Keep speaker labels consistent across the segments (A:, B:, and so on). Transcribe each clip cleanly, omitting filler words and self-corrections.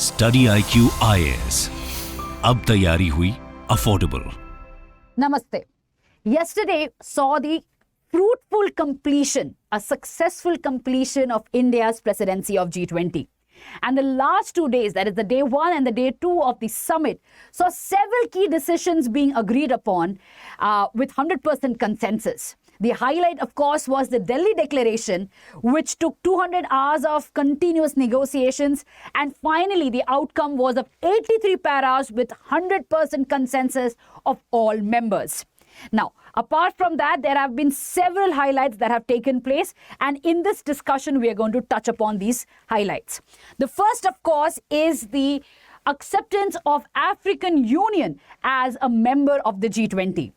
A: Study IQ IAS, अब तैयारी हुई affordable.
B: Namaste. Yesterday saw the fruitful completion, a successful completion of India's presidency of G20. And the last 2 days, that is the day 1 and the day 2 of the summit, saw several key decisions being agreed upon with 100% consensus. The highlight, of course, was the Delhi Declaration, which took 200 hours of continuous negotiations. And finally, the outcome was of 83 paras with 100% consensus of all members. Now, apart from that, there have been several highlights that have taken place. And in this discussion, we are going to touch upon these highlights. The first, of course, is the acceptance of African Union as a member of the G20.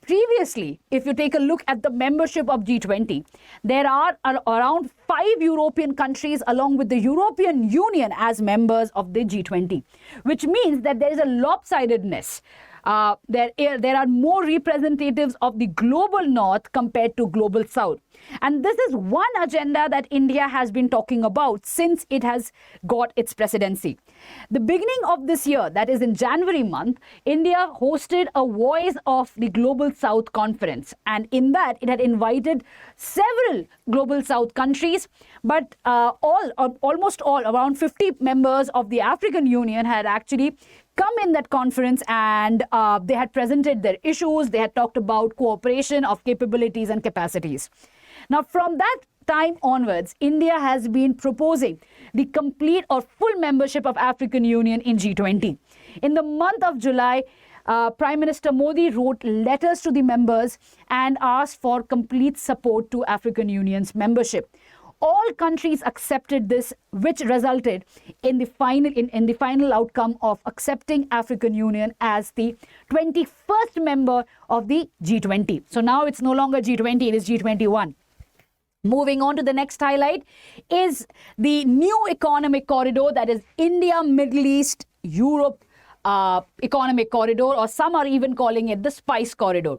B: Previously, if you take a look at the membership of G20, there are around 5 European countries along with the European Union as members of the G20, which means that there is a lopsidedness. There are more representatives of the global north compared to global south. And this is one agenda that India has been talking about since it has got its presidency. The beginning of this year, that is in January month, India hosted a Voice of the Global South conference. And in that, it had invited several global south countries, but almost all, around 50 members of the African Union had actually come in that conference, and they had presented their issues. They had talked about cooperation of capabilities and capacities. Now, from that time onwards, India has been proposing the complete or full membership of African Union in G20. In the month of July, Prime Minister Modi wrote letters to the members and asked for complete support to African Union's membership. All countries accepted this, which resulted in the final outcome of accepting African Union as the 21st member of the G20. So now it's no longer G20, it is G21. Moving on to the next highlight is the new economic corridor, that is India, Middle East, Europe economic corridor, or some are even calling it the Spice Corridor.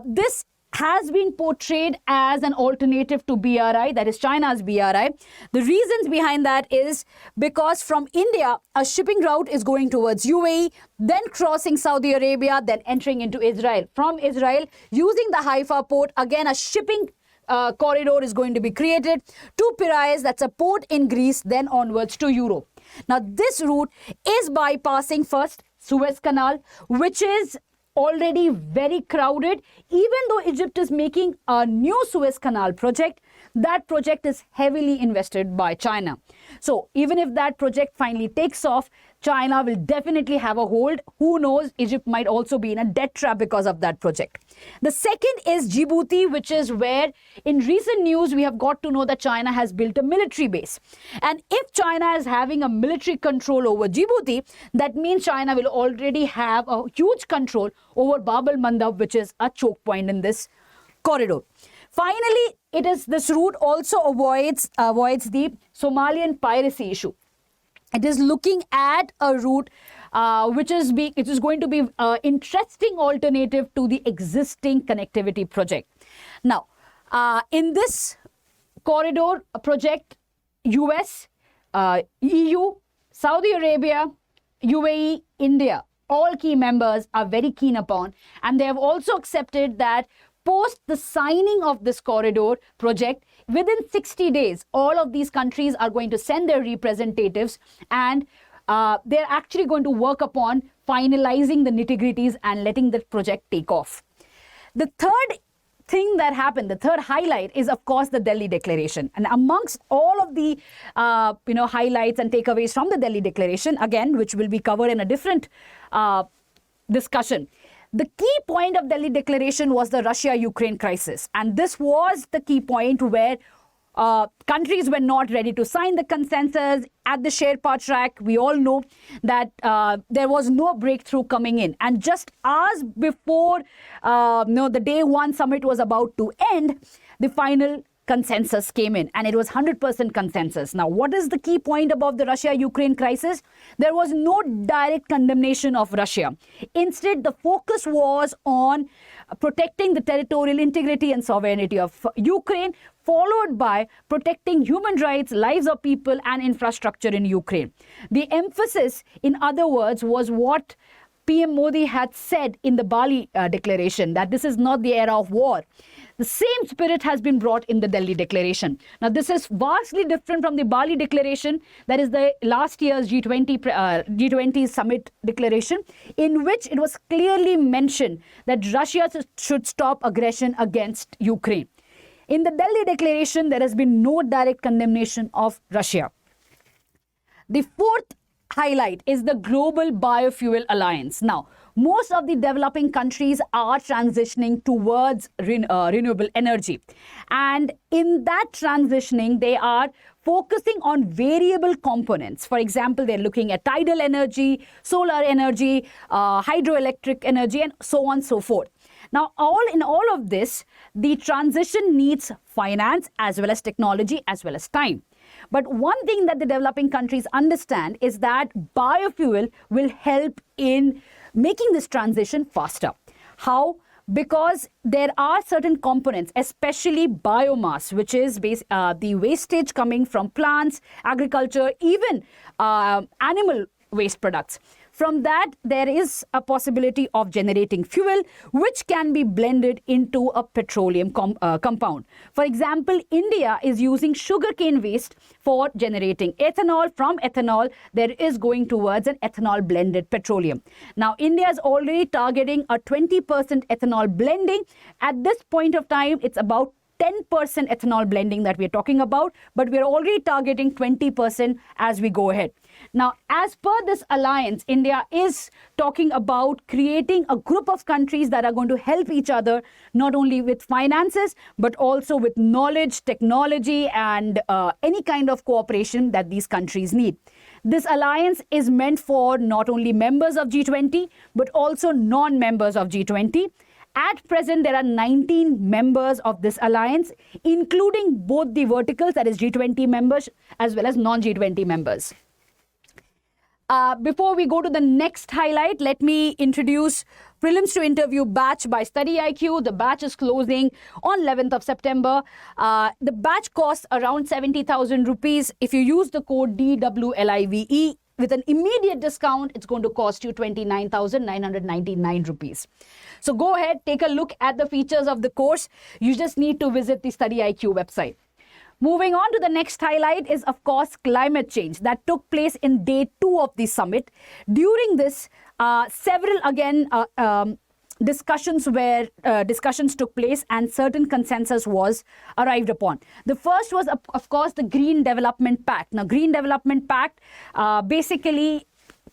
B: This has been portrayed as an alternative to BRI, that is China's BRI. The reasons behind that is because from India, a shipping route is going towards UAE, then crossing Saudi Arabia, then entering into Israel. From Israel, using the Haifa port, again a shipping corridor is going to be created to Piraeus, that's a port in Greece, then onwards to Europe. Now, this route is bypassing first Suez Canal, which is already very crowded. Even though Egypt is making a new Suez Canal project, that project is heavily invested by China. So even if that project finally takes off, China will definitely have a hold. Who knows, Egypt might also be in a debt trap because of that project. The second is Djibouti, which is where in recent news we have got to know that China has built a military base. And if China is having a military control over Djibouti, that means China will already have a huge control over Bab el-Mandab, which is a choke point in this corridor. Finally, this route also avoids the Somalian piracy issue. It is looking at a route which is going to be an interesting alternative to the existing connectivity project. Now, in this corridor project, US, EU, Saudi Arabia, UAE, India, all key members are very keen upon, and they have also accepted that post the signing of this corridor project, within 60 days, all of these countries are going to send their representatives, and they're actually going to work upon finalizing the nitty-gritties and letting the project take off. The third thing that happened, the third highlight, is of course the Delhi Declaration. And amongst all of the highlights and takeaways from the Delhi Declaration, again, which will be covered in a different discussion, the key point of Delhi Declaration was the Russia-Ukraine crisis. And this was the key point where countries were not ready to sign the consensus. At the Sherpa track, we all know that there was no breakthrough coming in. And just hours before the day 1 summit was about to end, the final consensus came in, and it was 100% consensus. Now, what is the key point about the Russia-Ukraine crisis? There was no direct condemnation of Russia. Instead, the focus was on protecting the territorial integrity and sovereignty of Ukraine, followed by protecting human rights, lives of people, and infrastructure in Ukraine. The emphasis, in other words, was what PM Modi had said in the Bali declaration, that this is not the era of war. The same spirit has been brought in the Delhi declaration. Now, this is vastly different from the Bali declaration, that is the last year's G20 summit declaration, in which it was clearly mentioned that Russia should stop aggression against Ukraine. In the Delhi declaration, there has been no direct condemnation of Russia. The fourth highlight is the Global Biofuel Alliance. Now, most of the developing countries are transitioning towards renewable energy. And in that transitioning, they are focusing on variable components. For example, they're looking at tidal energy, solar energy, hydroelectric energy, and so on and so forth. Now, in all of this, the transition needs finance as well as technology as well as time. But one thing that the developing countries understand is that biofuel will help in making this transition faster. How? Because there are certain components, especially biomass, which is the wastage coming from plants, agriculture, even animal waste products. From that, there is a possibility of generating fuel, which can be blended into a petroleum compound. For example, India is using sugarcane waste for generating ethanol. From ethanol, there is going towards an ethanol blended petroleum. Now, India is already targeting a 20% ethanol blending. At this point of time, it's about 10% ethanol blending that we're talking about, but we're already targeting 20% as we go ahead. Now, as per this alliance, India is talking about creating a group of countries that are going to help each other, not only with finances, but also with knowledge, technology, and any kind of cooperation that these countries need. This alliance is meant for not only members of G20, but also non-members of G20. At present, there are 19 members of this alliance, including both the verticals, that is G20 members, as well as non-G20 members. Before we go to the next highlight, let me introduce Prelims to Interview batch by StudyIQ. The batch is closing on 11th of September. The batch costs around 70,000 rupees. If you use the code DWLIVE, with an immediate discount, it's going to cost you 29,999 rupees. So go ahead, take a look at the features of the course. You just need to visit the StudyIQ website. Moving on to the next highlight is, of course, climate change that took place in day 2 of the summit. During this, several, discussions took place and certain consensus was arrived upon. The first was, of course, the Green Development Pact. Now, Green Development Pact basically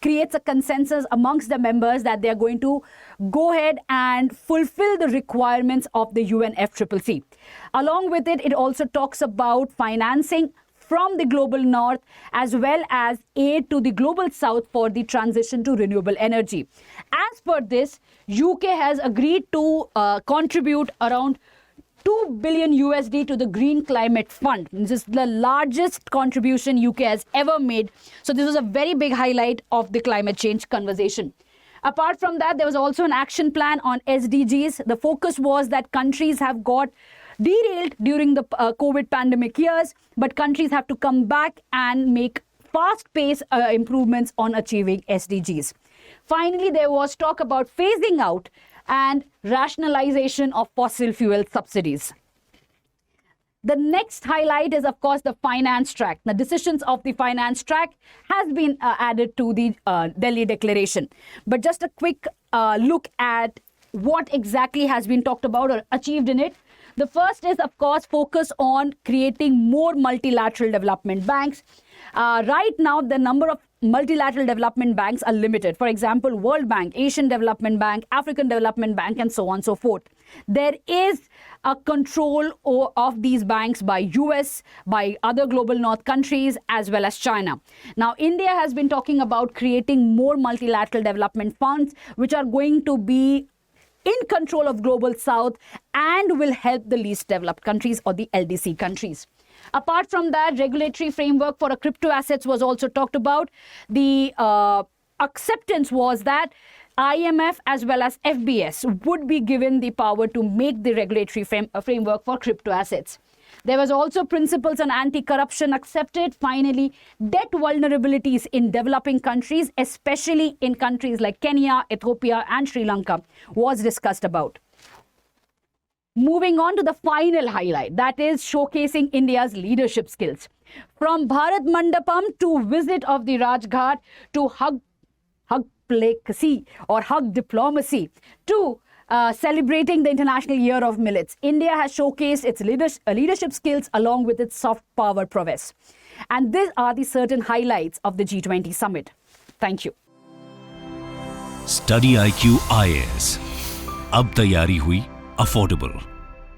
B: creates a consensus amongst the members that they are going to go ahead and fulfill the requirements of the UNFCCC. Along with it, it also talks about financing from the global north as well as aid to the global south for the transition to renewable energy. As per this, UK has agreed to contribute around 2 billion USD to the Green Climate Fund. This is the largest contribution UK has ever made. So this was a very big highlight of the climate change conversation. Apart from that, there was also an action plan on SDGs. The focus was that countries have got derailed during the COVID pandemic years, but countries have to come back and make fast-paced improvements on achieving SDGs. Finally, there was talk about phasing out and rationalization of fossil fuel subsidies. The next highlight is, of course, the finance track. The decisions of the finance track has been added to the Delhi Declaration. But just a quick look at what exactly has been talked about or achieved in it. The first is, of course, focus on creating more multilateral development banks. Right now, the number of multilateral development banks are limited. For example, World Bank, Asian Development Bank, African Development Bank, and so on and so forth. There is a control of these banks by US, by other global north countries, as well as China. Now, India has been talking about creating more multilateral development funds, which are going to be in control of global south and will help the least developed countries or the LDC countries. Apart from that, regulatory framework for crypto assets was also talked about. The acceptance was that IMF as well as FBS would be given the power to make the regulatory framework for crypto assets. There was also principles on anti-corruption accepted. Finally, debt vulnerabilities in developing countries, especially in countries like Kenya, Ethiopia, and Sri Lanka, was discussed about. Moving on to the final highlight, that is showcasing India's leadership skills. From Bharat Mandapam to visit of the Rajghat to hug diplomacy or hug diplomacy to celebrating the International Year of Millets, India has showcased its leadership skills along with its soft power prowess. And these are the certain highlights of the G20 summit. Thank you.
A: StudyIQ IAS. अब तैयारी हुई affordable.